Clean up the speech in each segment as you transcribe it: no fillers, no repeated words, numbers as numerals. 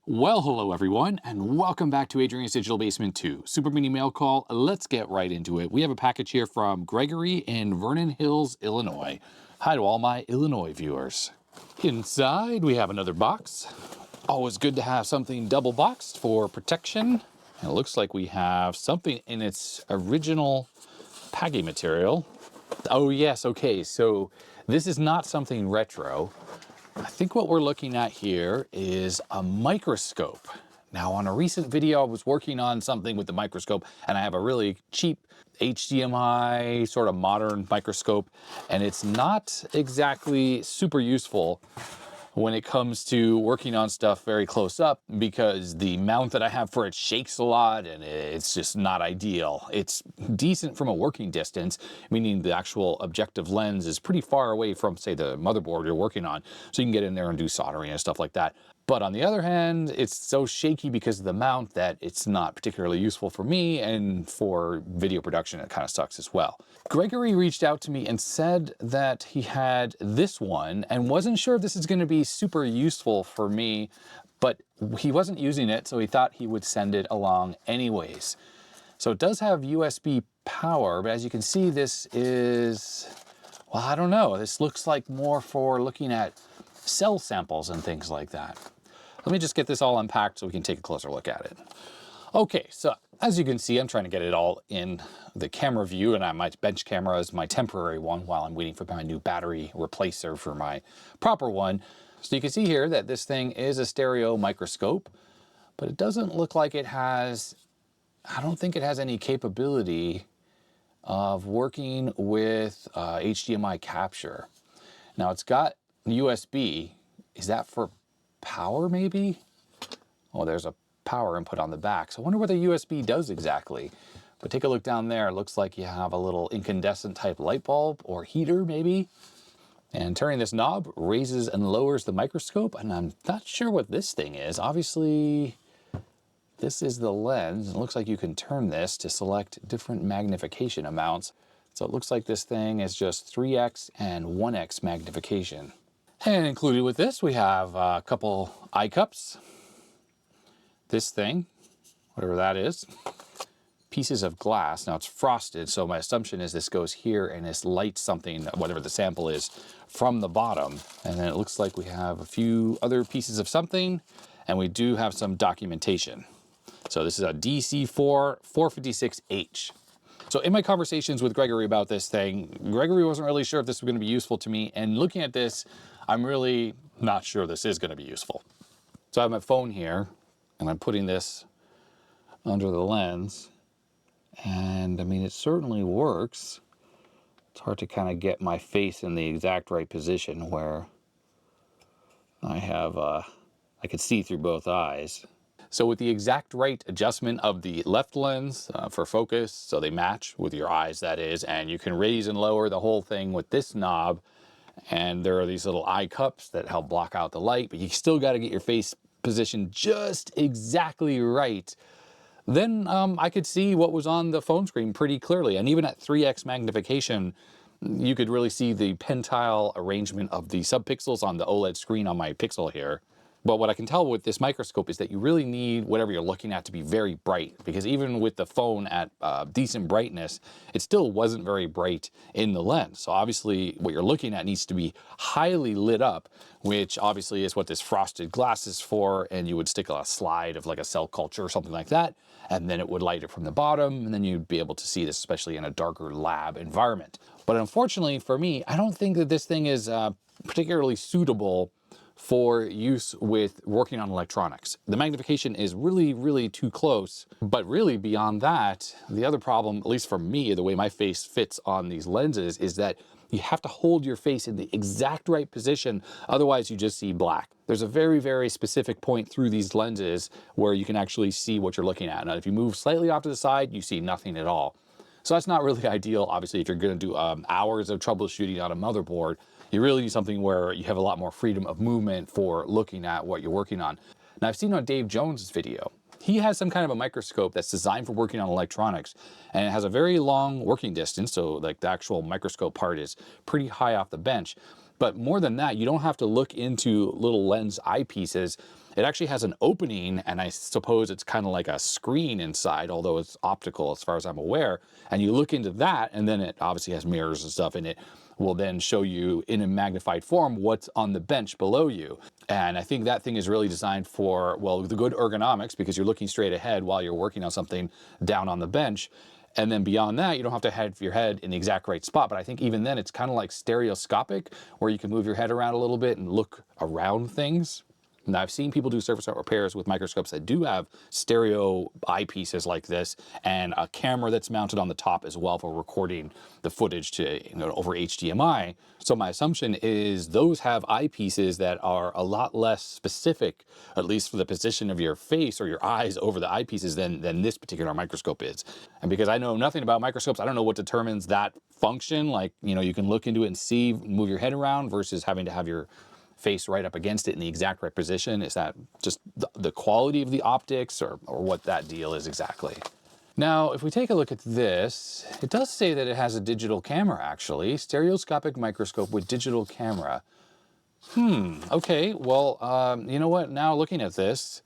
Well, hello everyone, and welcome back to Adrian's Digital Basement 2. Super mini mail call. Let's get right into it. We have a package here from Gregory in Vernon Hills, Illinois. Hi to all my Illinois viewers. Inside, we have another box. Always good to have something double boxed for protection. And it looks like we have something in its original packing material. Oh yes, okay, so this is not something retro. I think what we're looking at here is a microscope. Now, on a recent video, I was working on something with the microscope, and I have a really cheap HDMI sort of modern microscope, and it's not exactly super useful when it comes to working on stuff very close up, because the mount that I have for it shakes a lot and it's just not ideal. It's decent from a working distance, meaning the actual objective lens is pretty far away from, say, the motherboard you're working on, so you can get in there and do soldering and stuff like that. But on the other hand, it's so shaky because of the mount that it's not particularly useful for me, and for video production it kind of sucks as well. Gregory reached out to me and said that he had this one and wasn't sure if this is going to be super useful for me, but he wasn't using it, so he thought he would send it along anyways. So it does have USB power, but as you can see, this is, well, I don't know. This looks like more for looking at cell samples and things like that. Let me just get this all unpacked so we can take a closer look at it. Okay, so as you can see, I'm trying to get it all in the camera view, and my bench camera is my temporary one while I'm waiting for my new battery replacer for my proper one. So you can see here that this thing is a stereo microscope, but it doesn't look like it has, I don't think it has any capability of working with HDMI capture. Now it's got USB. Is that for power maybe? Oh, there's a power input on the back. So I wonder what the USB does exactly. But take a look down there. It looks like you have a little incandescent type light bulb or heater maybe. And turning this knob raises and lowers the microscope. And I'm not sure what this thing is. Obviously, this is the lens. It looks like you can turn this to select different magnification amounts. So it looks like this thing is just 3x and 1x magnification. And included with this, we have a couple eye cups. This thing, whatever that is, pieces of glass. Now it's frosted, so my assumption is this goes here and this lights something, whatever the sample is, from the bottom. And then it looks like we have a few other pieces of something, and we do have some documentation. So this is a DC4 456H. So in my conversations with Gregory about this thing, Gregory wasn't really sure if this was going to be useful to me. And looking at this, I'm really not sure this is going to be useful. So I have my phone here, and I'm putting this under the lens. And I mean, it certainly works. It's hard to kind of get my face in the exact right position where I have, I could see through both eyes. So with the exact right adjustment of the left lens for focus, so they match with your eyes, that is, and you can raise and lower the whole thing with this knob. And there are these little eye cups that help block out the light, but you still got to get your face positioned just exactly right. Then I could see what was on the phone screen pretty clearly. And even at 3x magnification, you could really see the pentile arrangement of the subpixels on the OLED screen on my Pixel here. But what I can tell with this microscope is that you really need whatever you're looking at to be very bright, because even with the phone at decent brightness, it still wasn't very bright in the lens. So obviously what you're looking at needs to be highly lit up, which obviously is what this frosted glass is for. And you would stick a slide of like a cell culture or something like that, and then it would light it from the bottom, and then you'd be able to see this, especially in a darker lab environment. But unfortunately for me, I don't think that this thing is particularly suitable for use with working on electronics. The magnification is really, really too close, but really beyond that, the other problem, at least for me, the way my face fits on these lenses, is that you have to hold your face in the exact right position, otherwise you just see black. There's a very, very specific point through these lenses where you can actually see what you're looking at. Now, if you move slightly off to the side, you see nothing at all. So that's not really ideal. Obviously, if you're going to do hours of troubleshooting on a motherboard, you really need something where you have a lot more freedom of movement for looking at what you're working on. Now, I've seen on Dave Jones's video, he has some kind of a microscope that's designed for working on electronics, and it has a very long working distance. So like the actual microscope part is pretty high off the bench. But more than that, you don't have to look into little lens eyepieces. it actually has an opening, and I suppose it's kind of like a screen inside, although it's optical as far as I'm aware. And you look into that, and then it obviously has mirrors and stuff, and it will then show you in a magnified form what's on the bench below you. And I think that thing is really designed for, well, the good ergonomics, because you're looking straight ahead while you're working on something down on the bench. And then beyond that, you don't have to have your head in the exact right spot. But I think even then, it's kind of like stereoscopic, where you can move your head around a little bit and look around things. Now, I've seen people do surface repairs with microscopes that do have stereo eyepieces like this, and a camera that's mounted on the top as well for recording the footage to, over HDMI. So my assumption is those have eyepieces that are a lot less specific, at least for the position of your face or your eyes over the eyepieces, than this particular microscope is. And because I know nothing about microscopes, I don't know what determines that function. Like, you can look into it and see, move your head around versus having to have your face right up against it in the exact right position. Is that just the quality of the optics, or what that deal is exactly? Now, if we take a look at this, it does say that it has a digital camera, actually. Stereoscopic microscope with digital camera. Okay, well, you know what? Now looking at this,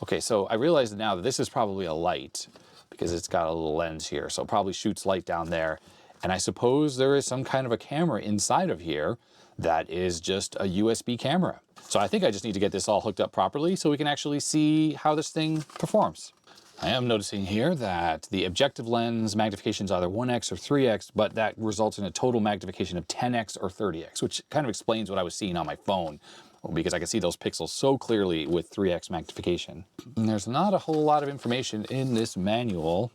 okay, so I realize now that this is probably a light, because it's got a little lens here, so it probably shoots light down there. And I suppose there is some kind of a camera inside of here that is just a USB camera. So I think I just need to get this all hooked up properly so we can actually see how this thing performs. I am noticing here that the objective lens magnification is either 1x or 3x, but that results in a total magnification of 10x or 30x, which kind of explains what I was seeing on my phone, because I can see those pixels so clearly with 3x magnification. And there's not a whole lot of information in this manual.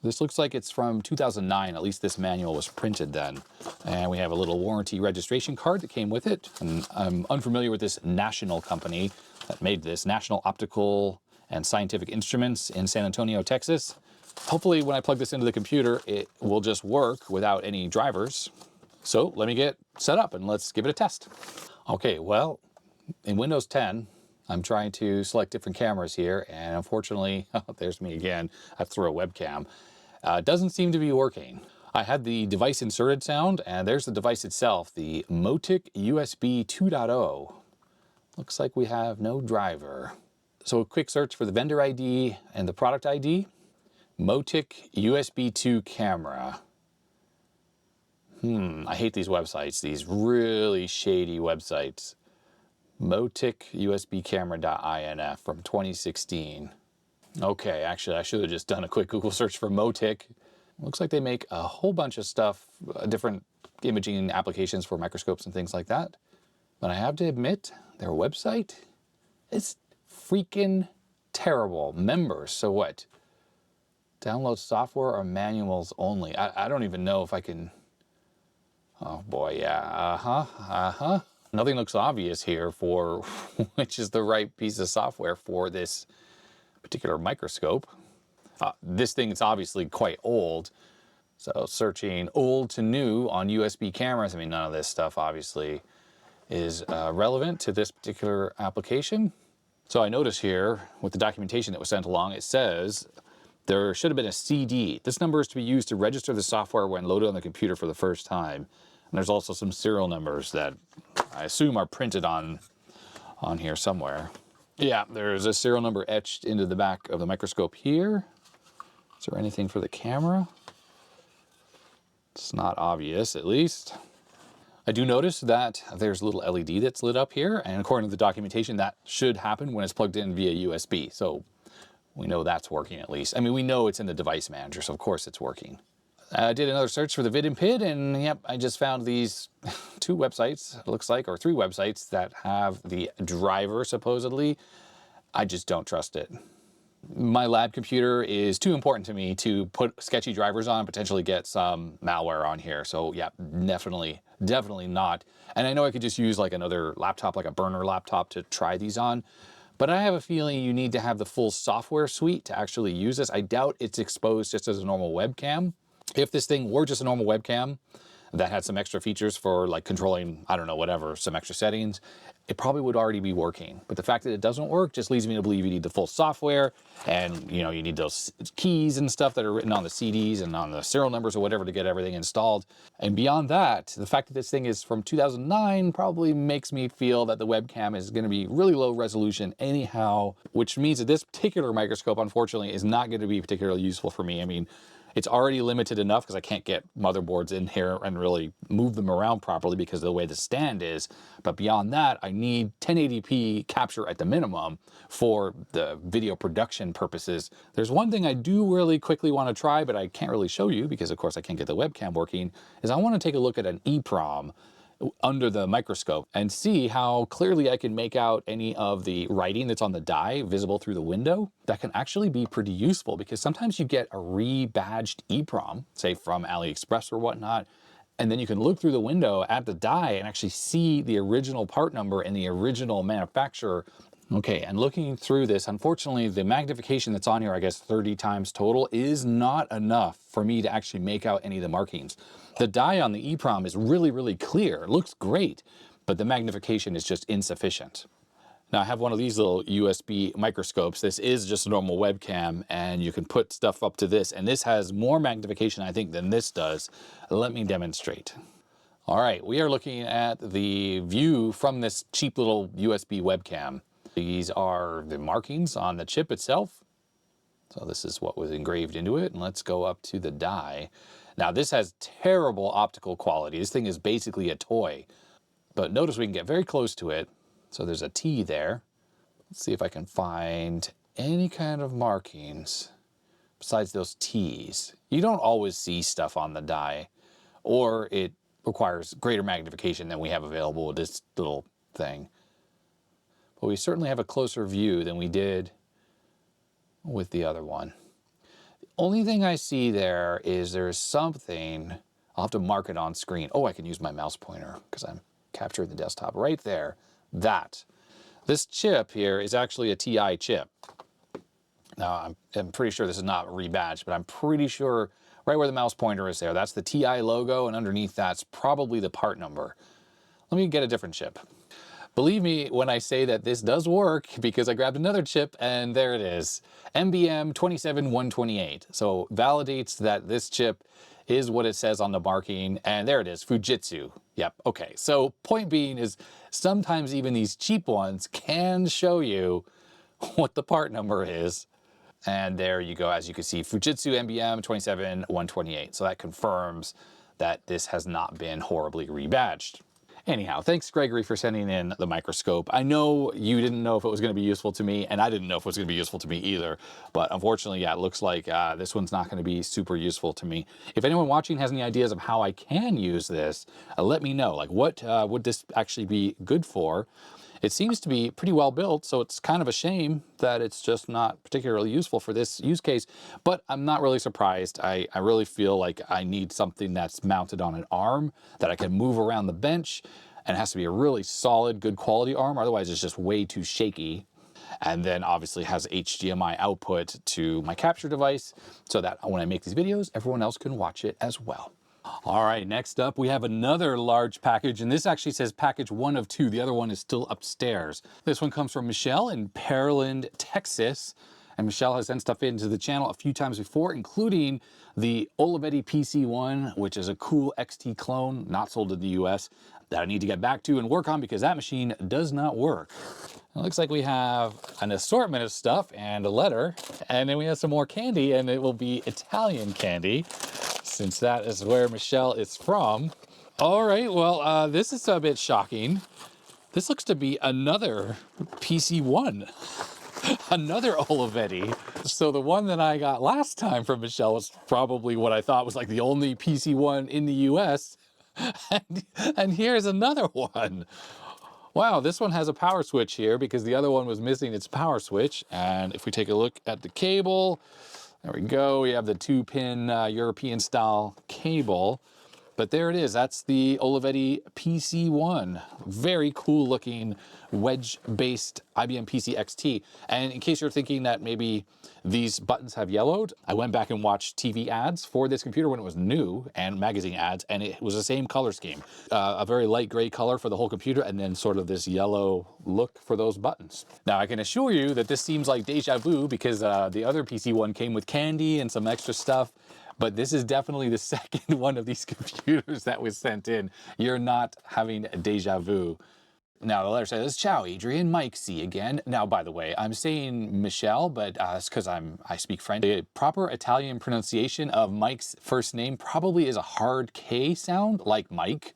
This looks like it's from 2009, at least this manual was printed then. And we have a little warranty registration card that came with it. And I'm unfamiliar with this national company that made this, National Optical and Scientific Instruments in San Antonio, Texas. Hopefully when I plug this into the computer, it will just work without any drivers. So let me get set up and let's give it a test. Okay, well, in Windows 10, I'm trying to select different cameras here, and unfortunately, there's me again, I have to throw a webcam. It doesn't seem to be working. I had the device inserted sound, and there's the device itself, the Motic USB 2.0. Looks like we have no driver. So a quick search for the vendor ID and the product ID. Motic USB 2 camera. I hate these websites, these really shady websites. moticusbcamera.inf from 2016. Okay, actually I should have just done a quick Google search for Motic. Looks like they make a whole bunch of stuff, different imaging applications for microscopes and things like that. But I have to admit, their website is freaking terrible. Members, so what? Download software or manuals only. I don't even know if I can... Oh boy, yeah, Nothing looks obvious here for which is the right piece of software for this particular microscope. This thing is obviously quite old. So searching old to new on USB cameras, I mean, none of this stuff obviously is relevant to this particular application. So I notice here with the documentation that was sent along, it says there should have been a CD. This number is to be used to register the software when loaded on the computer for the first time. And there's also some serial numbers that I assume are printed on here somewhere. Yeah, there's a serial number etched into the back of the microscope here. Is there anything for the camera? It's not obvious, at least. I do notice that there's a little LED that's lit up here, and according to the documentation, that should happen when it's plugged in via USB. So we know that's working at least. I mean, we know it's in the device manager, so of course it's working. I did another search for the vid and PID, and yep, I just found these two websites, it looks like, or three websites that have the driver, supposedly. I just don't trust it. My lab computer is too important to me to put sketchy drivers on and potentially get some malware on here. So yeah, definitely not. And I know I could just use like another laptop, like a burner laptop, to try these on. But I have a feeling you need to have the full software suite to actually use this. I doubt it's exposed just as a normal webcam. If this thing were just a normal webcam, that had some extra features for like controlling, I don't know, whatever, some extra settings, it probably would already be working. But the fact that it doesn't work just leads me to believe you need the full software, and you know, you need those keys and stuff that are written on the CDs and on the serial numbers or whatever to get everything installed. And beyond that, the fact that this thing is from 2009 probably makes me feel that the webcam is going to be really low resolution anyhow, which means that this particular microscope, unfortunately, is not going to be particularly useful for me. I mean, it's already limited enough because I can't get motherboards in here and really move them around properly because of the way the stand is. But beyond that, I need 1080p capture at the minimum for the video production purposes. There's one thing I do really quickly want to try, but I can't really show you because of course I can't get the webcam working, is I want to take a look at an EPROM under the microscope and see how clearly I can make out any of the writing that's on the die visible through the window. That can actually be pretty useful because sometimes you get a rebadged EPROM, say from AliExpress or whatnot, and then you can look through the window at the die and actually see the original part number and the original manufacturer. Okay, and looking through this, unfortunately, the magnification that's on here, I guess 30 times total, is not enough for me to actually make out any of the markings. The die on the EPROM is really, really clear. It looks great, but the magnification is just insufficient. Now I have one of these little USB microscopes. This is just a normal webcam, and you can put stuff up to this, and this has more magnification, I think, than this does. Let me demonstrate. All right, we are looking at the view from this cheap little USB webcam. These are the markings on the chip itself. So this is what was engraved into it. And let's go up to the die. Now this has terrible optical quality. This thing is basically a toy. But notice we can get very close to it. So there's a T there. Let's see if I can find any kind of markings besides those T's. You don't always see stuff on the die, or it requires greater magnification than we have available with this little thing. But we certainly have a closer view than we did with the other one. The only thing I see there is there's something, I'll have to mark it on screen. Oh, I can use my mouse pointer because I'm capturing the desktop right there. That. This chip here is actually a TI chip. Now, I'm pretty sure this is not rebadged, but I'm pretty sure right where the mouse pointer is there, that's the TI logo, and underneath that's probably the part number. Let me get a different chip. Believe me when I say that this does work, because I grabbed another chip and there it is. MBM 27128. So validates that this chip is what it says on the marking, and there it is, Fujitsu. Yep, okay. So point being is sometimes even these cheap ones can show you what the part number is. And there you go, as you can see, Fujitsu MBM 27128. So that confirms that this has not been horribly rebadged. Anyhow, thanks Gregory for sending in the microscope. I know you didn't know if it was going to be useful to me, and I didn't know if it was going to be useful to me either. But unfortunately, yeah, it looks like this one's not going to be super useful to me. If anyone watching has any ideas of how I can use this, let me know. Like, what would this actually be good for? It seems to be pretty well built, so it's kind of a shame that it's just not particularly useful for this use case, but I'm not really surprised. I really feel like I need something that's mounted on an arm that I can move around the bench, and it has to be a really solid, good quality arm, otherwise it's just way too shaky. And then obviously has HDMI output to my capture device so that when I make these videos, everyone else can watch it as well. All right, next up we have another large package, and this actually says package 1 of 2. The other one is still upstairs. This one comes from Michelle in Pearland, Texas. And Michelle has sent stuff into the channel a few times before, including the Olivetti PC1, which is a cool XT clone, not sold in the US, that I need to get back to and work on because that machine does not work. It looks like we have an assortment of stuff and a letter, and then we have some more candy, and it will be Italian candy, since that is where Michelle is from. All right, well, this is a bit shocking. This looks to be another PC1, another Olivetti. So the one that I got last time from Michelle was probably what I thought was like the only PC1 in the US. And here's another one. Wow, this one has a power switch here because the other one was missing its power switch. And if we take a look at the cable, there we go. We have the 2-pin European style cable. But there it is. That's the Olivetti PC1. Very cool looking wedge-based IBM PC XT. And in case you're thinking that maybe these buttons have yellowed, I went back and watched TV ads for this computer when it was new and magazine ads, and it was the same color scheme. A very light gray color for the whole computer, and then sort of this yellow look for those buttons. Now, I can assure you that this seems like deja vu because the other PC1 came with candy and some extra stuff. But this is definitely the second one of these computers that was sent in. You're not having deja vu. Now, the letter says, "Ciao, Adrian, Mike C again." Now, by the way, I'm saying Michelle, but it's because I speak French. The proper Italian pronunciation of Mike's first name probably is a hard K sound, like Mike.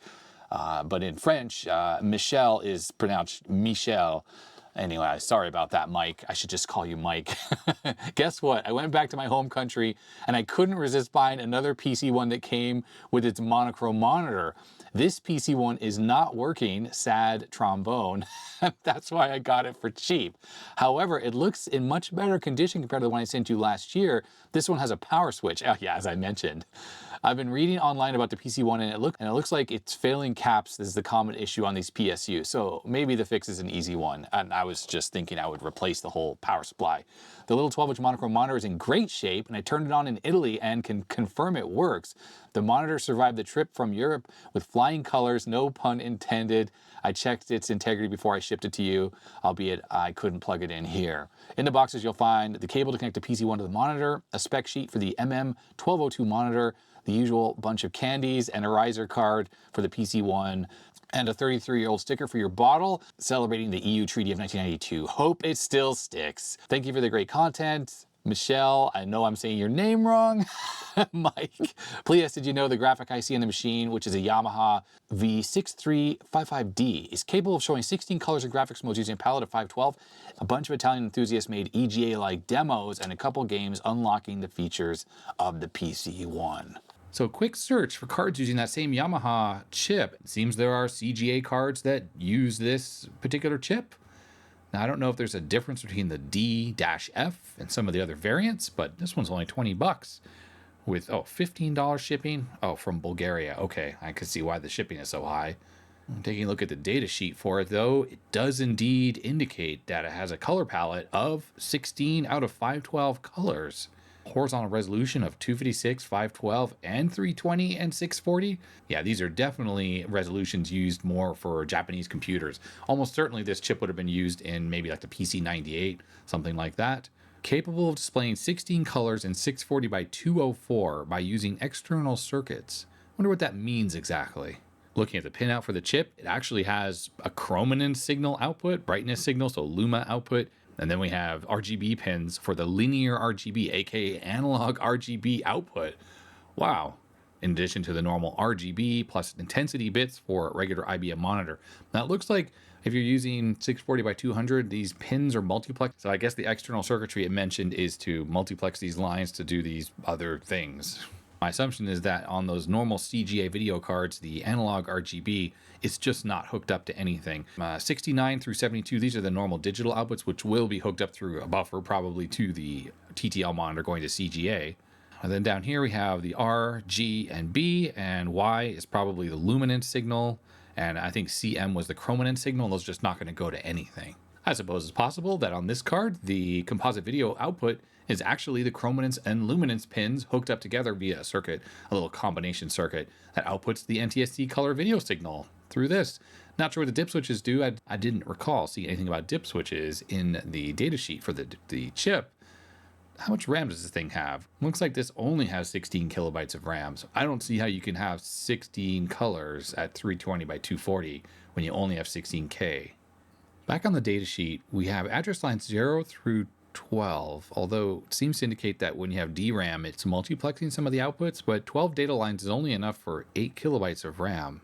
But in French, Michelle is pronounced Michel. Anyway, sorry about that, Mike. I should just call you Mike. Guess what? I went back to my home country and I couldn't resist buying another PC1 that came with its monochrome monitor. This PC1 is not working, sad trombone. That's why I got it for cheap. However, it looks in much better condition compared to the one I sent you last year. This one has a power switch. Oh yeah, as I mentioned. I've been reading online about the PC1 and it looks like it's failing caps is the common issue on these PSUs. So maybe the fix is an easy one. And I was just thinking I would replace the whole power supply. The little 12-inch monochrome monitor is in great shape and I turned it on in Italy and can confirm it works. The monitor survived the trip from Europe with flying colors, no pun intended. I checked its integrity before I shipped it to you, albeit I couldn't plug it in here. In the boxes, you'll find the cable to connect the PC1 to the monitor, a spec sheet for the MM1202 monitor, the usual bunch of candies, and a riser card for the PC1, and a 33-year-old sticker for your bottle celebrating the EU Treaty of 1992. Hope it still sticks. Thank you for the great content. Michelle, I know I'm saying your name wrong. Mike, please, did you know the graphic IC in the machine, which is a Yamaha V6355D, is capable of showing 16 colors of graphics modes using a palette of 512. A bunch of Italian enthusiasts made EGA-like demos and a couple games unlocking the features of the PC1. So quick search for cards using that same Yamaha chip. It seems there are CGA cards that use this particular chip. Now, I don't know if there's a difference between the D-F and some of the other variants, but this one's only 20 bucks with, $15 shipping. Oh, from Bulgaria. Okay, I can see why the shipping is so high. Taking a look at the data sheet for it, though, it does indeed indicate that it has a color palette of 16 out of 512 colors. Horizontal resolution of 256, 512, and 320 and 640. Yeah, these are definitely resolutions used more for Japanese computers. Almost certainly this chip would have been used in maybe like the PC98, something like that. Capable of displaying 16 colors in 640 by 204 by using external circuits. Wonder what that means exactly. Looking at the pinout for the chip, it actually has a chrominance signal output, brightness signal, so luma output. And then we have RGB pins for the linear RGB, aka analog RGB output. Wow. In addition to the normal RGB plus intensity bits for regular IBM monitor. Now it looks like if you're using 640 by 200, these pins are multiplex. So I guess the external circuitry it mentioned is to multiplex these lines to do these other things. My assumption is that on those normal CGA video cards, the analog RGB is just not hooked up to anything. 69 through 72, these are the normal digital outputs, which will be hooked up through a buffer, probably to the TTL monitor going to CGA. And then down here we have the R, G, and B, and Y is probably the luminance signal, and I think CM was the chrominance signal, and those are just not going to go to anything. I suppose it's possible that on this card, the composite video output is actually the chrominance and luminance pins hooked up together via a circuit, a little combination circuit that outputs the NTSC color video signal through this. Not sure what the dip switches do. I didn't recall seeing anything about dip switches in the datasheet for the chip. How much RAM does this thing have? Looks like this only has 16 kilobytes of RAM. So I don't see how you can have 16 colors at 320 by 240 when you only have 16K. Back on the datasheet, we have address lines 0 through 12, although it seems to indicate that when you have DRAM, it's multiplexing some of the outputs, but 12 data lines is only enough for 8 kilobytes of RAM.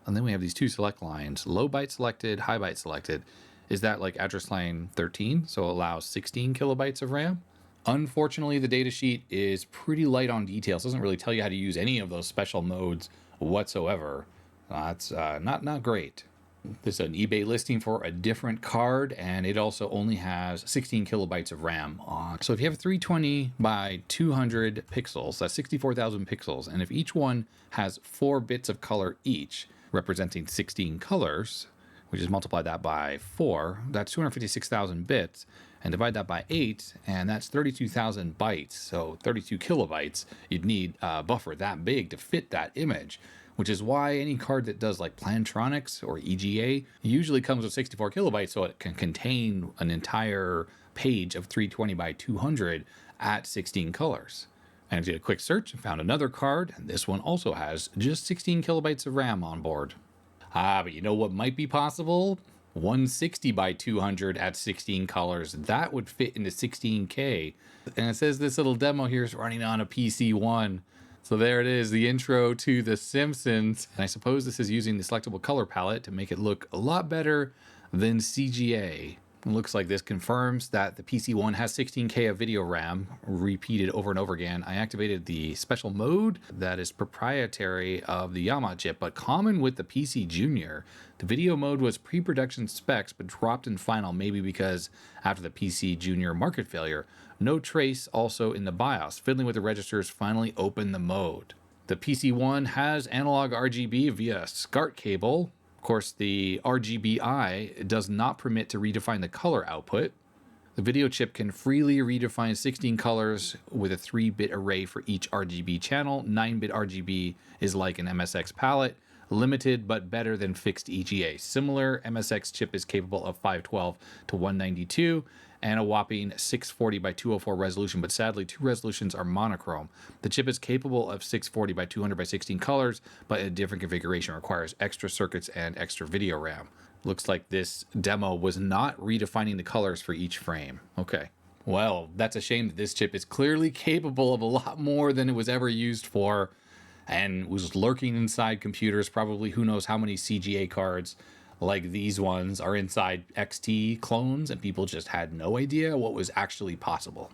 And then we have these two select lines, low byte selected, high byte selected. Is that like address line 13, so it allows 16 kilobytes of RAM? Unfortunately, the datasheet is pretty light on details. It doesn't really tell you how to use any of those special modes whatsoever. That's not great. This is an eBay listing for a different card, and it also only has 16 kilobytes of RAM. So if you have 320 by 200 pixels, that's 64,000 pixels, and if each one has 4 bits of color each, representing 16 colors, we just multiply that by 4, that's 256,000 bits, and divide that by 8, and that's 32,000 bytes, so 32 kilobytes. You'd need a buffer that big to fit that image, which is why any card that does like Plantronics or EGA usually comes with 64 kilobytes, so it can contain an entire page of 320 by 200 at 16 colors. And I did a quick search and found another card, and this one also has just 16 kilobytes of RAM on board. But you know what might be possible? 160 by 200 at 16 colors. That would fit into 16K. And it says this little demo here is running on a PC1. So there it is, the intro to The Simpsons. And I suppose this is using the selectable color palette to make it look a lot better than CGA. It looks like this confirms that the PC1 has 16K of video RAM, repeated over and over again. I activated the special mode that is proprietary of the Yamaha chip, but common with the PC Junior. The video mode was pre-production specs, but dropped in final, maybe because after the PC Junior market failure. No trace also in the BIOS. Fiddling with the registers finally opened the mode. The PC1 has analog RGB via SCART cable. Of course, the RGBI does not permit to redefine the color output. The video chip can freely redefine 16 colors with a 3-bit array for each RGB channel. 9-bit RGB is like an MSX palette, limited but better than fixed EGA. Similar MSX chip is capable of 512 to 192 and a whopping 640 by 204 resolution, but sadly 2 resolutions are monochrome. The chip is capable of 640 by 200 by 16 colors, but a different configuration requires extra circuits and extra video RAM. Looks like this demo was not redefining the colors for each frame. Okay. Well, that's a shame that this chip is clearly capable of a lot more than it was ever used for, and was lurking inside computers, probably who knows how many CGA cards like these ones are inside XT clones, and people just had no idea what was actually possible.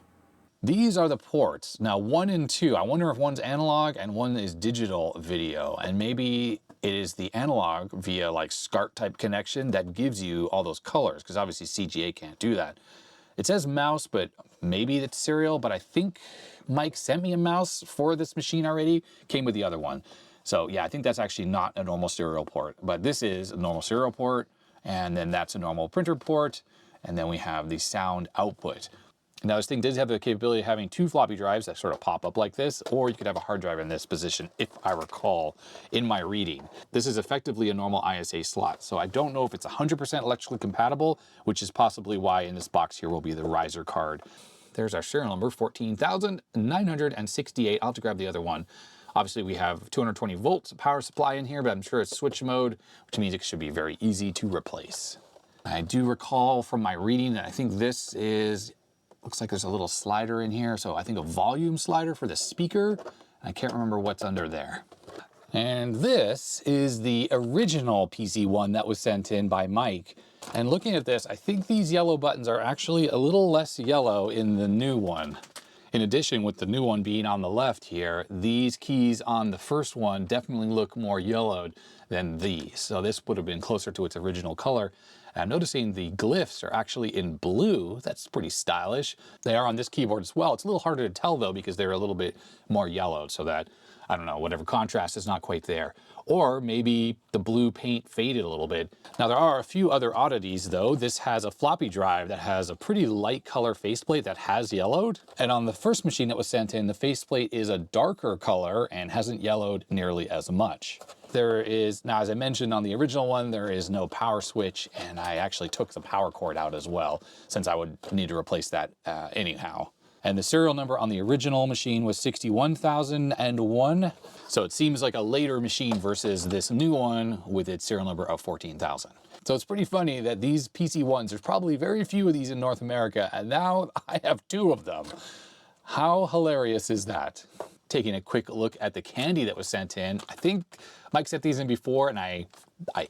These are the ports. Now 1 and 2, I wonder if one's analog and one is digital video, and maybe it is the analog via like SCART type connection that gives you all those colors, because obviously CGA can't do that. It says mouse, but maybe it's serial, but I think Mike sent me a mouse for this machine already, came with the other one. So yeah, I think that's actually not a normal serial port, but this is a normal serial port, and then that's a normal printer port, and then we have the sound output. Now this thing does have the capability of having 2 floppy drives that sort of pop up like this, or you could have a hard drive in this position, if I recall in my reading. This is effectively a normal ISA slot, so I don't know if it's 100% electrically compatible, which is possibly why in this box here will be the riser card. There's our serial number, 14,968. I'll have to grab the other one. Obviously we have 220 volts power supply in here, but I'm sure it's switch mode, which means it should be very easy to replace. I do recall from my reading that I think this is, looks like there's a little slider in here, so I think a volume slider for the speaker. I can't remember what's under there. And this is the original PC1 that was sent in by Mike. And looking at this, I think these yellow buttons are actually a little less yellow in the new one. In addition, with the new one being on the left here, these keys on the first one definitely look more yellowed than these. So this would have been closer to its original color. And I'm noticing the glyphs are actually in blue. That's pretty stylish. They are on this keyboard as well. It's a little harder to tell though, because they're a little bit more yellowed, so that, I don't know, whatever contrast is not quite there. Or maybe the blue paint faded a little bit. Now there are a few other oddities though. This has a floppy drive that has a pretty light color faceplate that has yellowed. And on the first machine that was sent in, the faceplate is a darker color and hasn't yellowed nearly as much. There is, now as I mentioned on the original one, there is no power switch, and I actually took the power cord out as well, since I would need to replace that anyhow. And the serial number on the original machine was 61,001. So it seems like a later machine versus this new one with its serial number of 14,000. So it's pretty funny that these PC1s, there's probably very few of these in North America, and now I have 2 of them. How hilarious is that? Taking a quick look at the candy that was sent in. I think Mike sent these in before, and I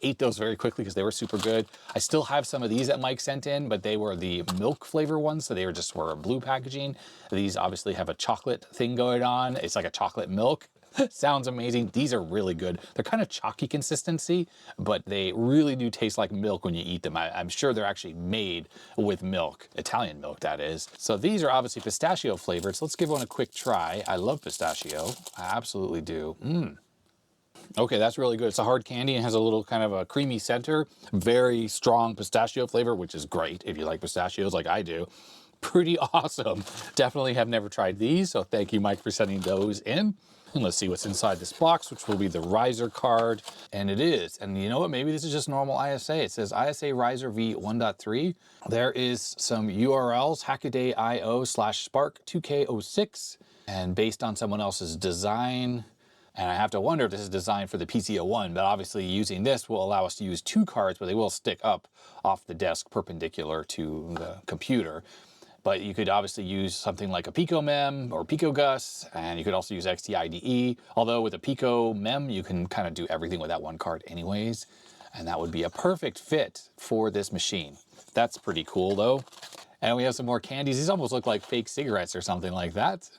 ate those very quickly because they were super good. I still have some of these that Mike sent in, but they were the milk flavor ones, so they were just blue packaging. These obviously have a chocolate thing going on. It's like a chocolate milk. Sounds amazing. These are really good. They're kind of chalky consistency, but they really do taste like milk when you eat them. I'm sure they're actually made with milk, Italian milk that is. So these are obviously pistachio flavored. So let's give one a quick try. I love pistachio. I absolutely do. Okay, that's really good. It's a hard candy and has a little kind of a creamy center. Very strong pistachio flavor, which is great if you like pistachios like I do. Pretty awesome. Definitely have never tried these, so thank you, Mike, for sending those in. And let's see what's inside this box, which will be the riser card. And it is. And you know what? Maybe this is just normal ISA. It says ISA riser v1.3. There is some URLs, hackaday.io/spark2k06. And based on someone else's design. And I have to wonder if this is designed for the PC1, but obviously using this will allow us to use 2 cards, but they will stick up off the desk perpendicular to the computer. But you could obviously use something like a Pico Mem or Pico Gus, and you could also use XTIDE. Although with a Pico Mem, you can kind of do everything with that one card anyways. And that would be a perfect fit for this machine. That's pretty cool though. And we have some more candies. These almost look like fake cigarettes or something like that.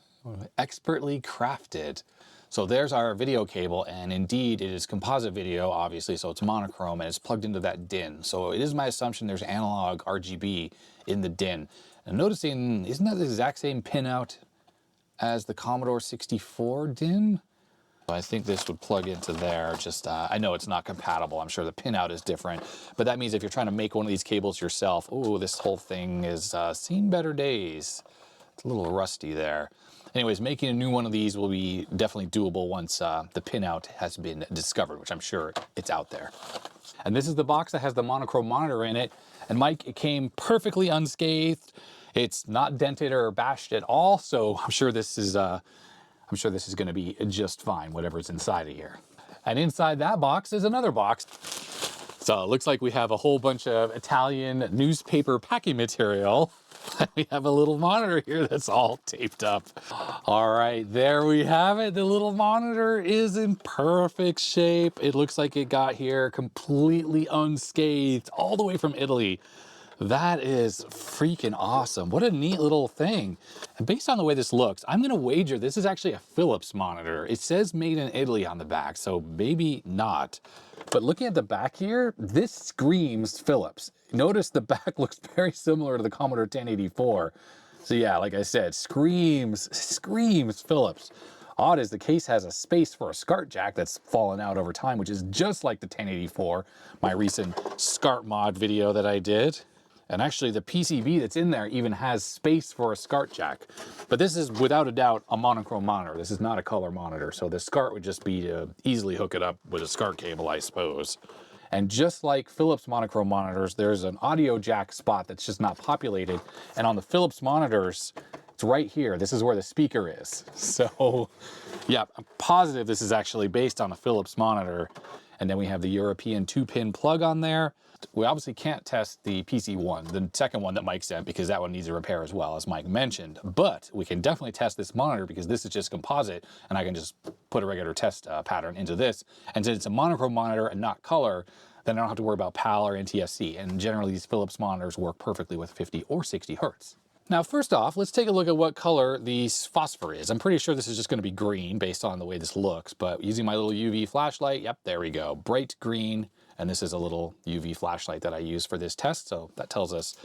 Expertly crafted. So there's our video cable, and indeed it is composite video, obviously, so it's monochrome and it's plugged into that DIN. So it is my assumption there's analog RGB in the DIN. And noticing, isn't that the exact same pinout as the Commodore 64 DIN? I think this would plug into there. Just, I know it's not compatible. I'm sure the pinout is different, but that means if you're trying to make one of these cables yourself, oh, this whole thing is seen better days. It's a little rusty there. Anyways, making a new one of these will be definitely doable once the pinout has been discovered, which I'm sure it's out there. And this is the box that has the monochrome monitor in it. And Mike, it came perfectly unscathed. It's not dented or bashed at all, so I'm sure this is going to be just fine, whatever's inside of here. And inside that box is another box. So it looks like we have a whole bunch of Italian newspaper packing material. We have a little monitor here that's all taped up. All right, there we have it. The little monitor is in perfect shape. It looks like it got here completely unscathed, all the way from Italy. That is freaking awesome. What a neat little thing. And based on the way this looks, I'm gonna wager this is actually a Philips monitor. It says made in Italy on the back, so maybe not. But looking at the back here, this screams Philips. Notice the back looks very similar to the Commodore 1084. So yeah, like I said, screams Philips. Odd is the case has a space for a SCART jack that's fallen out over time, which is just like the 1084, my recent SCART mod video that I did. And actually the PCB that's in there even has space for a SCART jack. But this is without a doubt a monochrome monitor. This is not a color monitor. So the SCART would just be to easily hook it up with a SCART cable, I suppose. And just like Philips monochrome monitors, there's an audio jack spot that's just not populated. And on the Philips monitors, it's right here. This is where the speaker is. So yeah, I'm positive this is actually based on a Philips monitor. And then we have the European 2-pin plug on there. We obviously can't test the PC1, the second one that Mike sent, because that one needs a repair as well, as Mike mentioned. But we can definitely test this monitor because this is just composite, and I can just put a regular test pattern into this. And since it's a monochrome monitor and not color, then I don't have to worry about PAL or NTSC. And generally, these Philips monitors work perfectly with 50 or 60 hertz. Now, first off, let's take a look at what color the phosphor is. I'm pretty sure this is just going to be green based on the way this looks, but using my little UV flashlight, yep, there we go. Bright green. And this is a little UV flashlight that I use for this test, so that tells us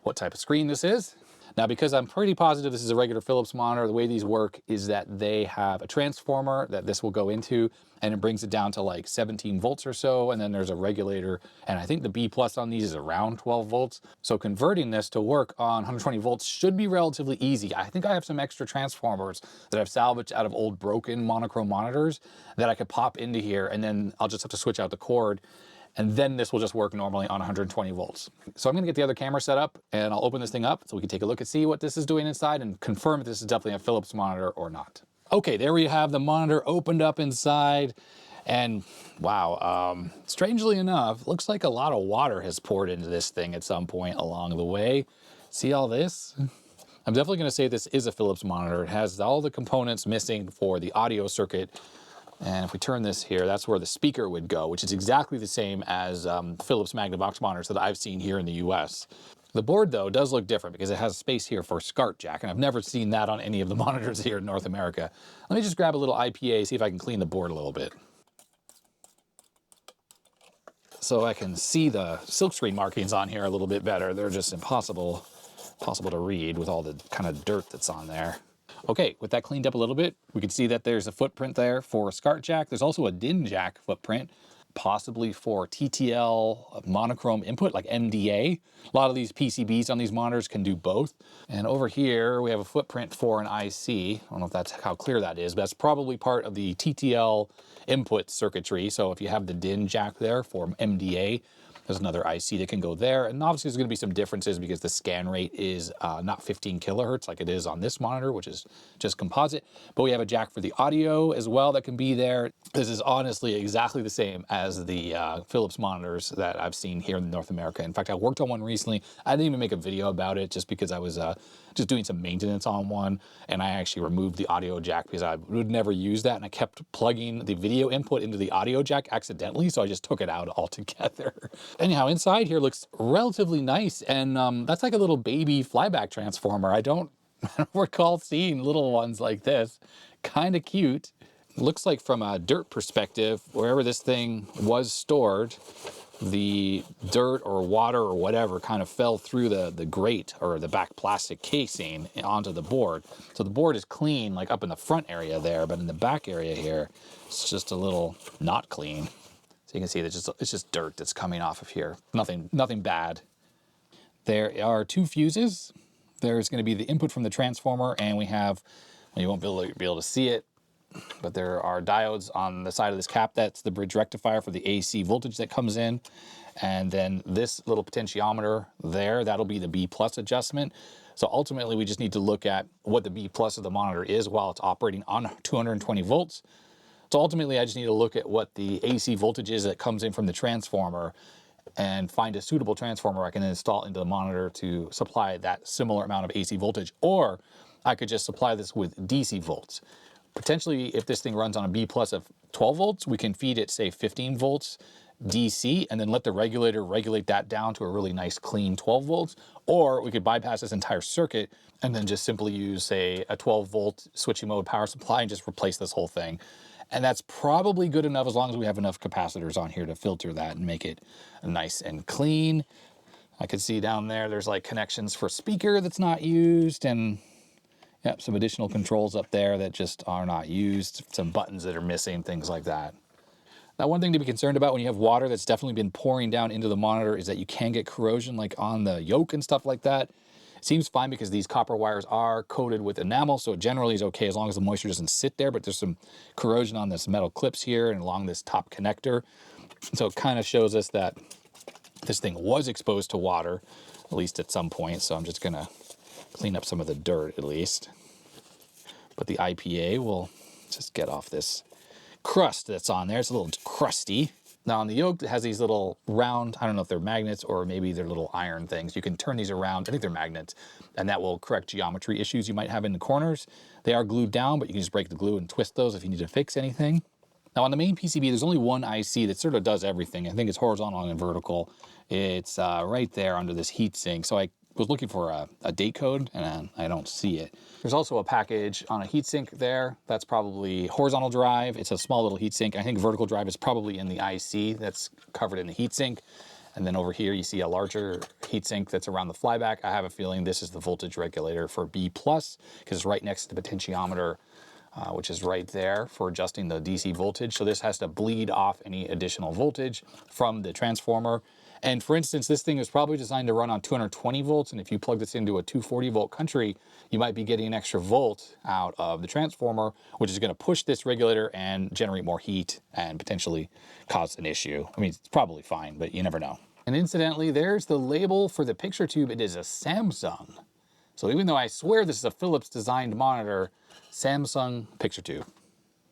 what type of screen this is. Now, because I'm pretty positive this is a regular Philips monitor, the way these work is that they have a transformer that this will go into, and it brings it down to like 17 volts or so, and then there's a regulator, and I think the B plus on these is around 12 volts. So converting this to work on 120 volts should be relatively easy. I think I have some extra transformers that I've salvaged out of old broken monochrome monitors that I could pop into here, and then I'll just have to switch out the cord, and then this will just work normally on 120 volts. So I'm gonna get the other camera set up and I'll open this thing up so we can take a look and see what this is doing inside and confirm if this is definitely a Philips monitor or not. Okay, there we have the monitor opened up inside, and wow, strangely enough, looks like a lot of water has poured into this thing at some point along the way. See all this? I'm definitely gonna say this is a Philips monitor. It has all the components missing for the audio circuit. And if we turn this here, that's where the speaker would go, which is exactly the same as Philips Magnifying monitors that I've seen here in the US. The board, though, does look different because it has space here for a SCART jack, and I've never seen that on any of the monitors here in North America. Let me just grab a little IPA, see if I can clean the board a little bit, so I can see the silkscreen markings on here a little bit better. They're just impossible to read with all the kind of dirt that's on there. Okay, with that cleaned up a little bit, we can see that there's a footprint there for a SCART jack. There's also a DIN jack footprint, possibly for TTL monochrome input like MDA. A lot of these PCBs on these monitors can do both. And over here, we have a footprint for an IC. I don't know if that's how clear that is, but that's probably part of the TTL input circuitry. So if you have the DIN jack there for MDA, there's another IC that can go there. And obviously there's going to be some differences because the scan rate is not 15 kilohertz like it is on this monitor, which is just composite. But we have a jack for the audio as well that can be there. This is honestly exactly the same as the Philips monitors that I've seen here in North America. In fact, I worked on one recently. I didn't even make a video about it just because I was just doing some maintenance on one. And I actually removed the audio jack because I would never use that. And I kept plugging the video input into the audio jack accidentally. So I just took it out altogether. Anyhow, inside here looks relatively nice. And that's like a little baby flyback transformer. I don't recall seeing little ones like this. Kind of cute. Looks like from a dirt perspective, wherever this thing was stored, the dirt or water or whatever kind of fell through the grate or the back plastic casing onto the board. So the board is clean, like up in the front area there, but in the back area here, it's just a little not clean. So you can see that it's just dirt that's coming off of here. Nothing bad. There are two fuses. There's going to be the input from the transformer, and we have, well, you won't be able to see it, but there are diodes on the side of this cap. That's the bridge rectifier for the AC voltage that comes in. And then this little potentiometer there, that'll be the B plus adjustment. So ultimately, we just need to look at what the B plus of the monitor is while it's operating on 220 volts. So ultimately, I just need to look at what the AC voltage is that comes in from the transformer and find a suitable transformer I can install into the monitor to supply that similar amount of AC voltage. Or I could just supply this with DC volts. Potentially, if this thing runs on a B plus of 12 volts, we can feed it, say, 15 volts DC, and then let the regulator regulate that down to a really nice, clean 12 volts. Or we could bypass this entire circuit and then just simply use, say, a 12-volt switching mode power supply and just replace this whole thing. And that's probably good enough as long as we have enough capacitors on here to filter that and make it nice and clean. I can see down there, there's like connections for speaker that's not used, and yep, some additional controls up there that just are not used, some buttons that are missing, things like that. Now, one thing to be concerned about when you have water that's definitely been pouring down into the monitor is that you can get corrosion like on the yoke and stuff like that. It seems fine because these copper wires are coated with enamel, so it generally is okay as long as the moisture doesn't sit there, but there's some corrosion on this metal clips here and along this top connector. So it kind of shows us that this thing was exposed to water, at least at some point. So I'm just gonna clean up some of the dirt at least. But the IPA will just get off this crust that's on there. It's a little crusty. Now on the yoke, it has these little round, I don't know if they're magnets or maybe they're little iron things. You can turn these around, I think they're magnets, and that will correct geometry issues you might have in the corners. They are glued down, but you can just break the glue and twist those if you need to fix anything. Now on the main PCB, there's only one IC that sort of does everything. I think it's horizontal and vertical. It's right there under this heatsink. So I was looking for a date code and I don't see it. There's also a package on a heatsink there. That's probably horizontal drive. It's a small little heatsink. I think vertical drive is probably in the IC that's covered in the heatsink. And then over here, you see a larger heatsink that's around the flyback. I have a feeling this is the voltage regulator for B+, because it's right next to the potentiometer, which is right there for adjusting the DC voltage. So this has to bleed off any additional voltage from the transformer. And for instance, this thing is probably designed to run on 220 volts. And if you plug this into a 240 volt country, you might be getting an extra volt out of the transformer, which is going to push this regulator and generate more heat and potentially cause an issue. I mean, it's probably fine, but you never know. And incidentally, there's the label for the picture tube. It is a Samsung. So even though I swear this is a Philips designed monitor, Samsung picture tube.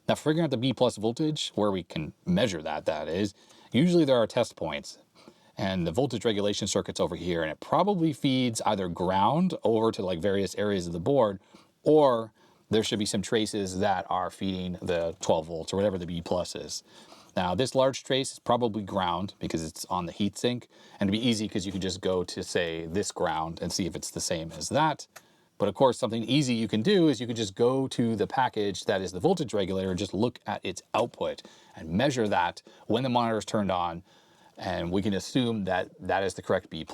Now, figuring out the B+ voltage, where we can measure that is, usually there are test points. And the voltage regulation circuit's over here, and it probably feeds either ground over to like various areas of the board, or there should be some traces that are feeding the 12 volts or whatever the B+ is. Now this large trace is probably ground because it's on the heatsink, and it'd be easy because you could just go to say this ground and see if it's the same as that. But of course, something easy you can do is you could just go to the package that is the voltage regulator and just look at its output and measure that when the monitor is turned on, and we can assume that that is the correct B+,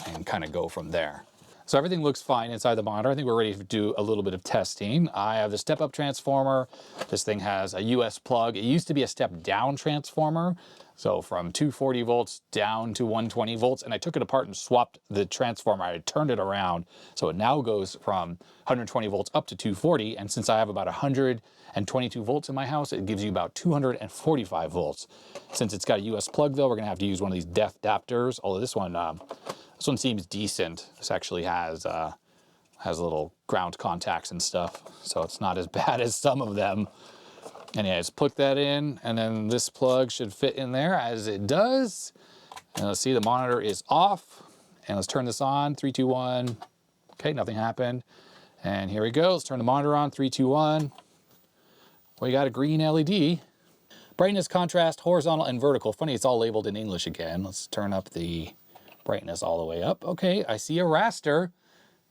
and kind of go from there. So everything looks fine inside the monitor. I think we're ready to do a little bit of testing. I have the step-up transformer. This thing has a US plug. It used to be a step-down transformer, so from 240 volts down to 120 volts, and I took it apart and swapped the transformer. I turned it around, so it now goes from 120 volts up to 240, and since I have about 122 volts in my house, it gives you about 245 volts. Since it's got a US plug, though, we're gonna have to use one of these def adapters, although this one seems decent. This actually has little ground contacts and stuff, so it's not as bad as some of them. And yeah, just plug that in, and then this plug should fit in there, as it does. And let's see, the monitor is off. And let's turn this on, 3, 2, 1. Okay, nothing happened. And here we go, let's turn the monitor on, 3, 2, 1. We got a green LED. Brightness, contrast, horizontal, and vertical. Funny, it's all labeled in English again. Let's turn up the brightness all the way up. Okay, I see a raster.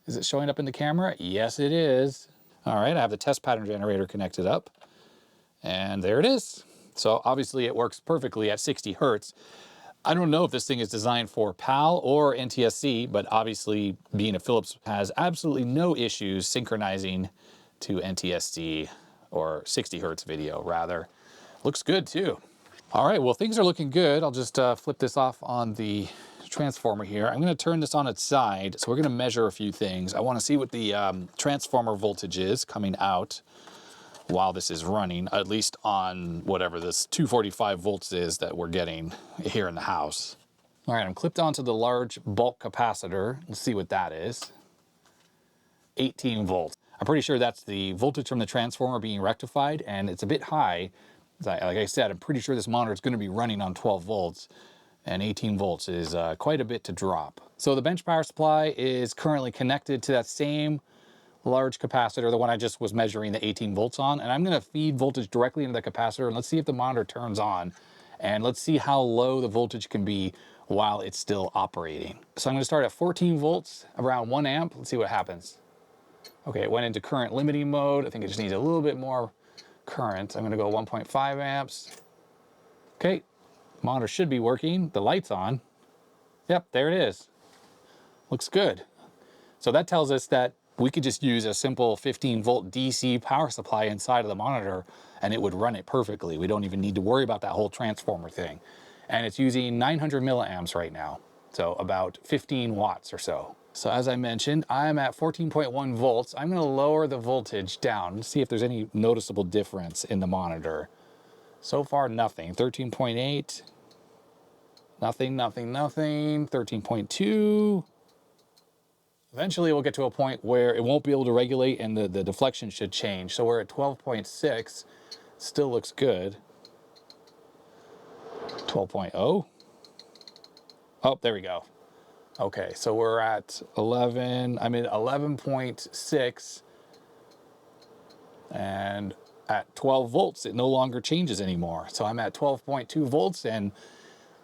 Is it showing up in the camera? Yes, it is. All right, I have the test pattern generator connected up, and there it is. So obviously it works perfectly at 60 Hertz. I don't know if this thing is designed for PAL or NTSC, but obviously being a Philips has absolutely no issues synchronizing to NTSC or 60 Hertz video rather. Looks good too. All right, well, things are looking good. I'll just flip this off on the transformer here. I'm going to turn this on its side, so we're going to measure a few things. I want to see what the transformer voltage is coming out while this is running, at least on whatever this 245 volts is that we're getting here in the house. All right, I'm clipped onto the large bulk capacitor. Let's see what that is. 18 volts. I'm pretty sure that's the voltage from the transformer being rectified, and it's a bit high. Like I said, I'm pretty sure this monitor is going to be running on 12 volts. And 18 volts is quite a bit to drop. So the bench power supply is currently connected to that same large capacitor, the one I just was measuring the 18 volts on, and I'm gonna feed voltage directly into the capacitor, and let's see if the monitor turns on, and let's see how low the voltage can be while it's still operating. So I'm gonna start at 14 volts, around 1 amp. Let's see what happens. Okay, it went into current limiting mode. I think it just needs a little bit more current. I'm gonna go 1.5 amps. Okay. Monitor should be working. The light's on. Yep, there it is. Looks good. So that tells us that we could just use a simple 15 volt DC power supply inside of the monitor and it would run it perfectly. We don't even need to worry about that whole transformer thing. And it's using 900 milliamps right now. So about 15 watts or so. So as I mentioned, I'm at 14.1 volts. I'm going to lower the voltage down, see if there's any noticeable difference in the monitor. So far, nothing. 13.8. Nothing, nothing, nothing. 13.2. Eventually, we'll get to a point where it won't be able to regulate and the deflection should change. So we're at 12.6. Still looks good. 12.0. Oh, there we go. Okay, so we're at 11. I'm at 11.6. And at 12 volts, it no longer changes anymore. So I'm at 12.2 volts and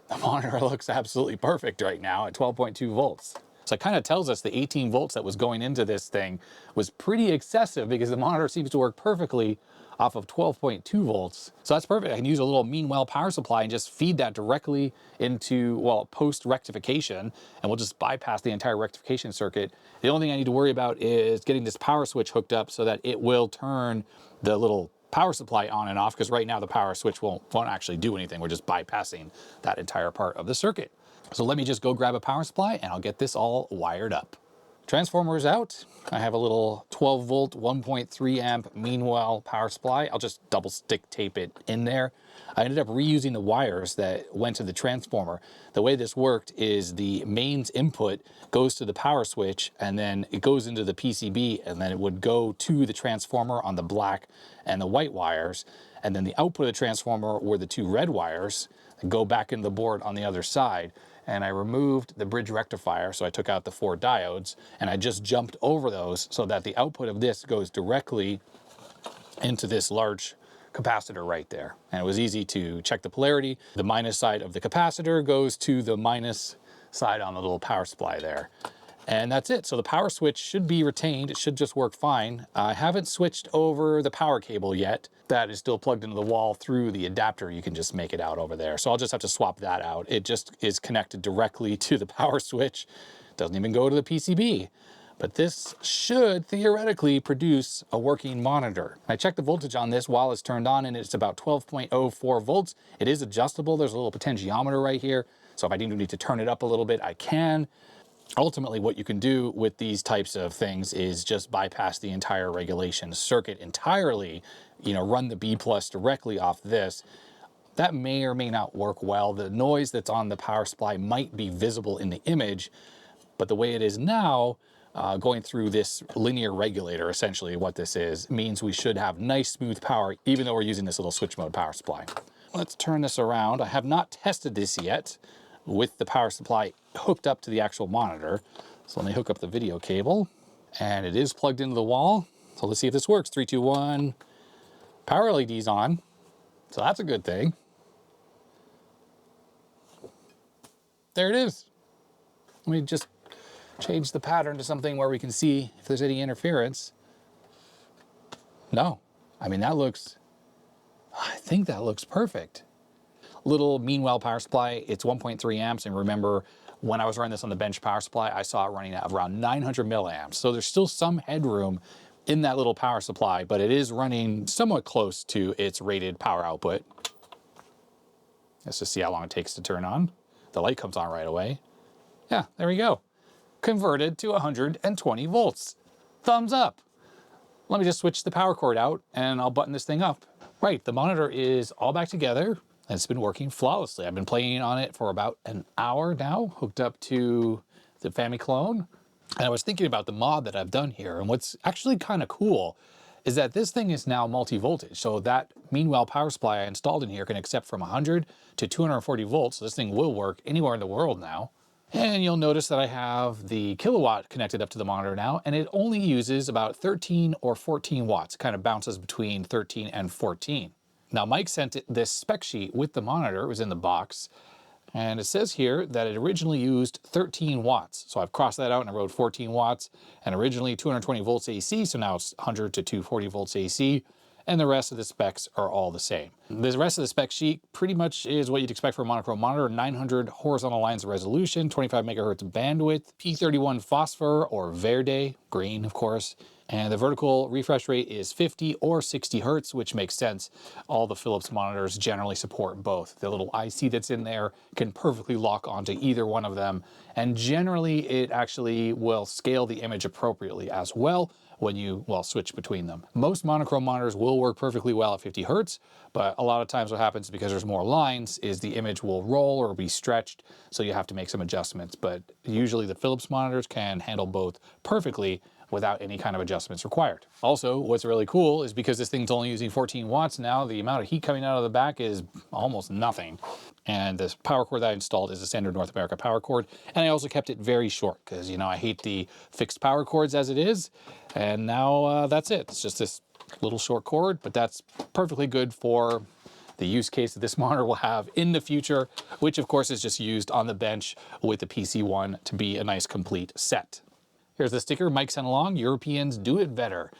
the monitor looks absolutely perfect right now at 12.2 volts. So it kind of tells us the 18 volts that was going into this thing was pretty excessive because the monitor seems to work perfectly off of 12.2 volts. So that's perfect. I can use a little mean-well power supply and just feed that directly into, well, post rectification, and we'll just bypass the entire rectification circuit. The only thing I need to worry about is getting this power switch hooked up so that it will turn the little power supply on and off, because right now the power switch won't actually do anything. We're just bypassing that entire part of the circuit. So let me just go grab a power supply and I'll get this all wired up. Transformer is out. I have a little 12 volt, 1.3 amp mean-well power supply. I'll just double stick tape it in there. I ended up reusing the wires that went to the transformer. The way this worked is the mains input goes to the power switch and then it goes into the PCB and then it would go to the transformer on the black and the white wires. And then the output of the transformer were the two red wires that go back into the board on the other side. And I removed the bridge rectifier, so I took out the 4 diodes, and I just jumped over those so that the output of this goes directly into this large capacitor right there. And it was easy to check the polarity. The minus side of the capacitor goes to the minus side on the little power supply there. And that's it. So the power switch should be retained. It should just work fine. I haven't switched over the power cable yet. That is still plugged into the wall through the adapter. You can just make it out over there. So I'll just have to swap that out. It just is connected directly to the power switch. Doesn't even go to the PCB. But this should theoretically produce a working monitor. I checked the voltage on this while it's turned on and it's about 12.04 volts. It is adjustable. There's a little potentiometer right here. So if I need to turn it up a little bit, I can. Ultimately, what you can do with these types of things is just bypass the entire regulation circuit entirely, run the B+ directly off this. That may or may not work well. The noise that's on the power supply might be visible in the image, but the way it is now, going through this linear regulator, essentially what this is, means we should have nice smooth power, even though we're using this little switch mode power supply. Let's turn this around. I have not tested this yet with the power supply hooked up to the actual monitor. So let me hook up the video cable, and it is plugged into the wall. So let's see if this works. 3, 2, 1. Power LED's on. So that's a good thing. There it is. Let me just change the pattern to something where we can see if there's any interference. No, I think that looks perfect. Little Meanwell power supply, it's 1.3 amps, and remember when I was running this on the bench power supply, I saw it running at around 900 milliamps. So there's still some headroom in that little power supply, but it is running somewhat close to its rated power output. Let's just see how long it takes to turn on. The light comes on right away. Yeah, there we go. Converted to 120 volts. Thumbs up. Let me just switch the power cord out and I'll button this thing up. Right, the monitor is all back together. And it's been working flawlessly. I've been playing on it for about an hour now, hooked up to the Famiclone. And I was thinking about the mod that I've done here. And what's actually kind of cool is that this thing is now multi-voltage. So that Meanwell power supply I installed in here can accept from 100 to 240 volts. So this thing will work anywhere in the world now. And you'll notice that I have the kilowatt connected up to the monitor now, and it only uses about 13 or 14 watts. It kind of bounces between 13 and 14. Now, Mike sent this spec sheet with the monitor. It was in the box. And it says here that it originally used 13 watts. So I've crossed that out and I wrote 14 watts. And originally 220 volts AC, so now it's 100 to 240 volts AC. And the rest of the specs are all the same. The rest of the spec sheet pretty much is what you'd expect for a monochrome monitor. 900 horizontal lines of resolution, 25 megahertz bandwidth, P31 phosphor or verde, green of course. And the vertical refresh rate is 50 or 60 hertz, which makes sense. All the Philips monitors generally support both. The little IC that's in there can perfectly lock onto either one of them. And generally, it actually will scale the image appropriately as well when you, switch between them. Most monochrome monitors will work perfectly well at 50 hertz, but a lot of times what happens because there's more lines is the image will roll or be stretched, so you have to make some adjustments. But usually the Philips monitors can handle both perfectly without any kind of adjustments required. Also, what's really cool is because this thing's only using 14 watts now, the amount of heat coming out of the back is almost nothing. And this power cord that I installed is a standard North America power cord. And I also kept it very short because, I hate the fixed power cords as it is. And now that's it. It's just this little short cord, but that's perfectly good for the use case that this monitor will have in the future, which of course is just used on the bench with the PC1 to be a nice complete set. Here's the sticker Mike sent along, Europeans do it better.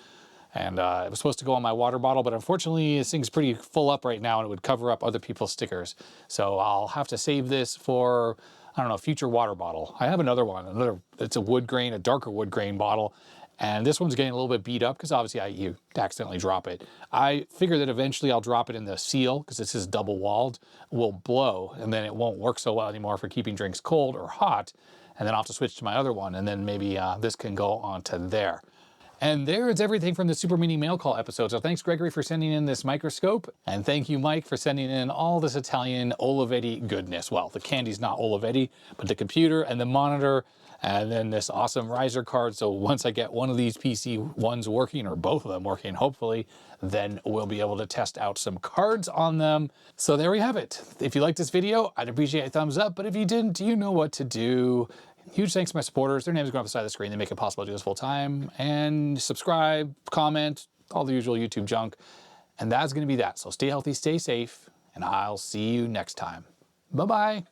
And it was supposed to go on my water bottle, but unfortunately this thing's pretty full up right now and it would cover up other people's stickers. So I'll have to save this for, a future water bottle. I have another one, it's a wood grain, a darker wood grain bottle. And this one's getting a little bit beat up because obviously you accidentally drop it. I figure that eventually I'll drop it in the seal because this is double walled, will blow and then it won't work so well anymore for keeping drinks cold or hot. And then I'll have to switch to my other one and then maybe this can go onto there. And there is everything from the Super Mini Mail Call episode. So thanks Gregory for sending in this microscope. And thank you Mike for sending in all this Italian Olivetti goodness. Well, the candy's not Olivetti, but the computer and the monitor and then this awesome riser card. So once I get one of these PC1s working, or both of them working, hopefully, then we'll be able to test out some cards on them. So there we have it. If you liked this video, I'd appreciate a thumbs up, but if you didn't, you know what to do. Huge thanks to my supporters. Their names are going up the side of the screen. They make it possible to do this full time. And subscribe, comment, all the usual YouTube junk. And that's going to be that. So stay healthy, stay safe, and I'll see you next time. Bye-bye.